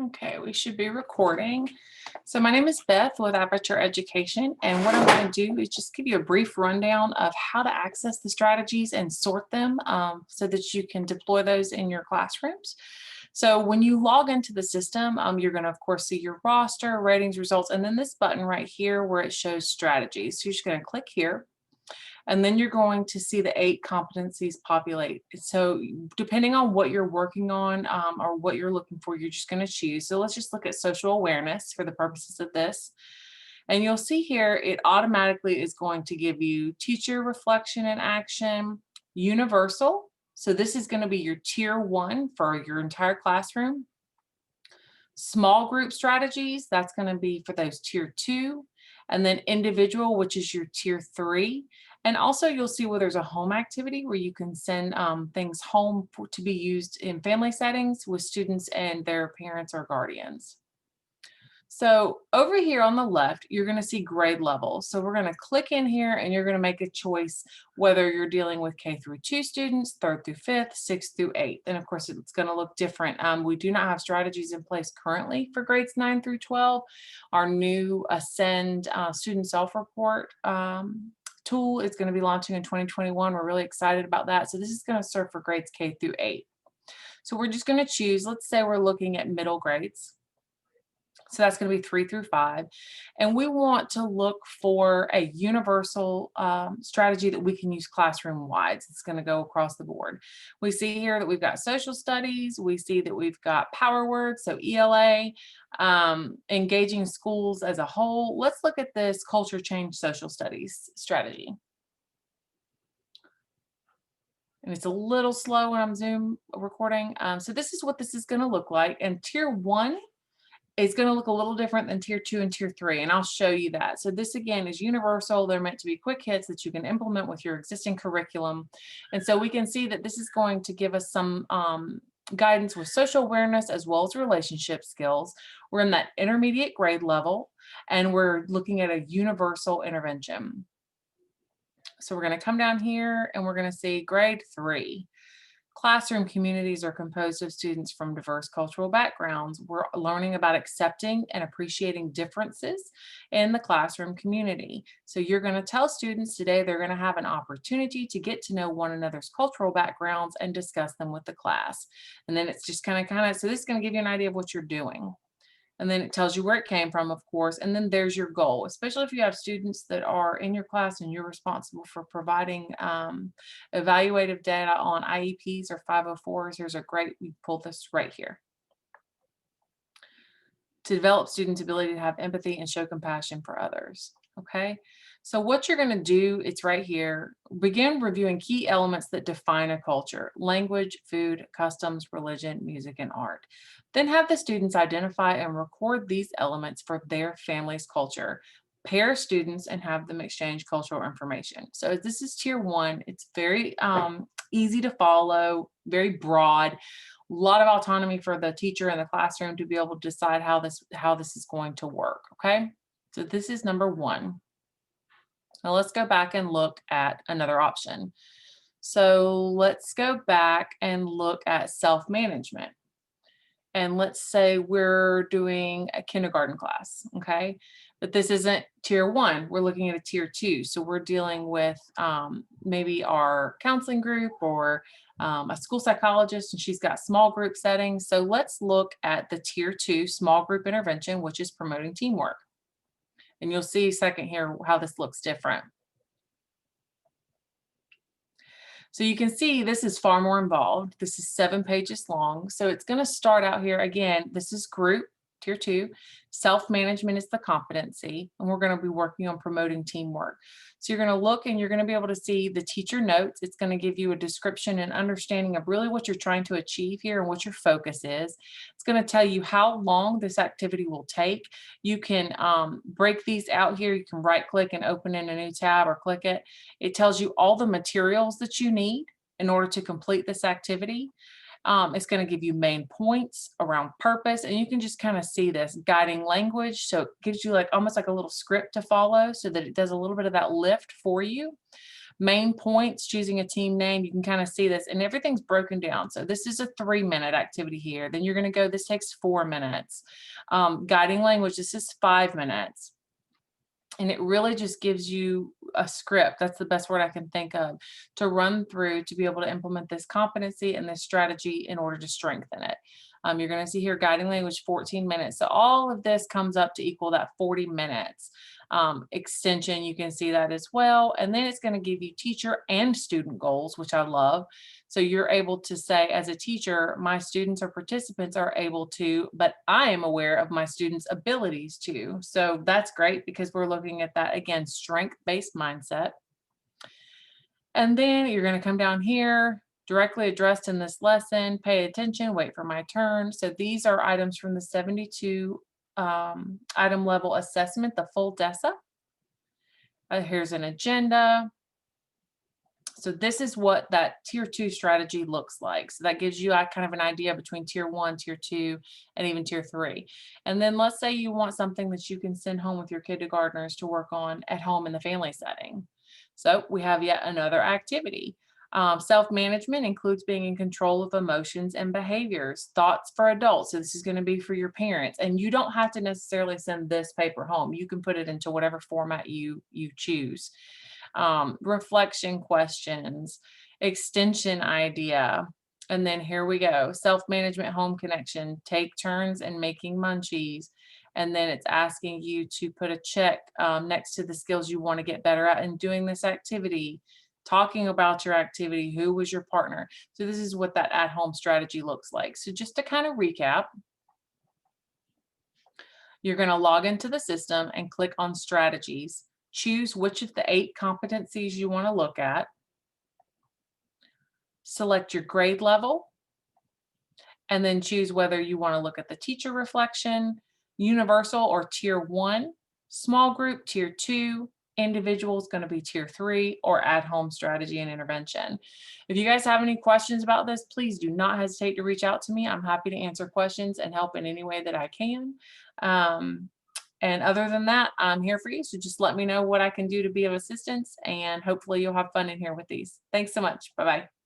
Okay, we should be recording. So my name is Beth with Aperture Education, and what I'm going to do is just give you a brief rundown of how to access the strategies and sort them so that you can deploy those in your classrooms. So when you log into the system, you're going to, of course, see your roster, ratings, results, and then this button right here where it shows strategies. So you're just going to click here. And then you're going to see the 8 competencies populate. So depending on what you're working on or what you're looking for, you're just going to choose. So let's just look at social awareness for the purposes of this. And you'll see here, it automatically is going to give you teacher reflection and action, universal. So this is going to be your tier 1 for your entire classroom. Small group strategies, that's going to be for those tier 2. And then individual, which is your tier 3. And also you'll see where there's a home activity where you can send things home to be used in family settings with students and their parents or guardians. So over here on the left, you're going to see grade level. So we're going to click in here and you're going to make a choice whether you're dealing with K through 2 students, 3rd through 5th, 6th through 8th. And of course, it's going to look different. We do not have strategies in place currently for grades 9 through 12. Our new Ascend student self-report tool is going to be launching in 2021. We're really excited about that. So this is going to serve for grades K through 8. So we're just going to choose, let's say we're looking at middle grades. So that's going to be 3 through 5. And we want to look for a universal strategy that we can use classroom wide. So it's going to go across the board. We see here that we've got social studies. We see that we've got power words, so ELA, engaging schools as a whole. Let's look at this culture change social studies strategy. And it's a little slow when I'm Zoom recording. So this is what this is going to look like. And tier 1 is going to look a little different than tier 2 and tier 3, and I'll show you that. So this again is universal. They're meant to be quick hits that you can implement with your existing curriculum. And so we can see that this is going to give us some guidance with social awareness as well as relationship skills. We're in that intermediate grade level, and we're looking at a universal intervention. So we're going to come down here and we're going to see grade 3. Classroom communities are composed of students from diverse cultural backgrounds. We're learning about accepting and appreciating differences in the classroom community. So you're going to tell students today they're going to have an opportunity to get to know one another's cultural backgrounds and discuss them with the class. And then it's just kind of, so this is going to give you an idea of what you're doing. And then it tells you where it came from, of course, and then there's your goal, especially if you have students that are in your class and you're responsible for providing evaluative data on IEPs or 504s. Here's a great, we pulled this right here. To develop students' ability to have empathy and show compassion for others. Okay, so what you're going to do, it's right here. Begin reviewing key elements that define a culture: language, food, customs, religion, music, and art. Then have the students identify and record these elements for their family's culture. Pair students and have them exchange cultural information. So this is tier 1. It's very easy to follow, very broad. A lot of autonomy for the teacher in the classroom to be able to decide how this is going to work. Okay, so this is number 1. Now let's go back and look at another option. So let's go back and look at self-management. And let's say we're doing a kindergarten class, okay? But this isn't tier 1, we're looking at a tier 2. So we're dealing with maybe our counseling group or a school psychologist, and she's got small group settings. So let's look at the tier 2 small group intervention, which is promoting teamwork. And you'll see second here how this looks different. So you can see this is far more involved. This is 7 pages long. So it's going to start out here again. This is group, tier 2. Self-management is the competency, and we're going to be working on promoting teamwork. So you're going to look and you're going to be able to see the teacher notes. It's going to give you a description and understanding of really what you're trying to achieve here and what your focus is. It's going to tell you how long this activity will take. You can break these out here. You can right click and open in a new tab or click it. It tells you all the materials that you need in order to complete this activity. It's going to give you main points around purpose, and you can just kind of see this guiding language. So it gives you like almost like a little script to follow so that it does a little bit of that lift for you. Main points, choosing a team name, you can kind of see this, and everything's broken down. So this is a 3-minute activity here. Then you're going to go, this takes 4 minutes. Guiding language, this is 5 minutes. And it really just gives you a script. That's the best word I can think of to run through to be able to implement this competency and this strategy in order to strengthen it. You're going to see here guiding language 14 minutes. So all of this comes up to equal that 40 minutes. Extension, you can see that as well. And then it's going to give you teacher and student goals, which I love. So you're able to say, as a teacher, my students or participants are able to, but I am aware of my students' abilities too. So that's great because we're looking at that, again, strength-based mindset. And then you're going to come down here, directly addressed in this lesson, pay attention, wait for my turn. So these are items from the 72 item level assessment, the full DESSA. Here's an agenda. So this is what that tier 2 strategy looks like. So that gives you kind of an idea between tier 1, tier 2, and even tier 3. And then let's say you want something that you can send home with your kindergartners to work on at home in the family setting. So we have yet another activity. Self-management includes being in control of emotions and behaviors. Thoughts for adults. So this is going to be for your parents. And you don't have to necessarily send this paper home. You can put it into whatever format you choose. Reflection questions, extension idea. And then here we go. Self-management home connection. Take turns in making munchies. And then it's asking you to put a check next to the skills you want to get better at in doing this activity. Talking about your activity, who was your partner. So this is what that at-home strategy looks like. So just to kind of recap, you're going to log into the system and click on strategies. Choose which of the 8 competencies you want to look at. Select your grade level, and then choose whether you want to look at the teacher reflection, universal or tier 1, small group tier 2, individual is going to be tier 3, or at-home strategy and intervention. If you guys have any questions about this, please do not hesitate to reach out to me. I'm happy to answer questions and help in any way that I can. And other than that, I'm here for you. So just let me know what I can do to be of assistance, and hopefully you'll have fun in here with these. Thanks so much. Bye-bye.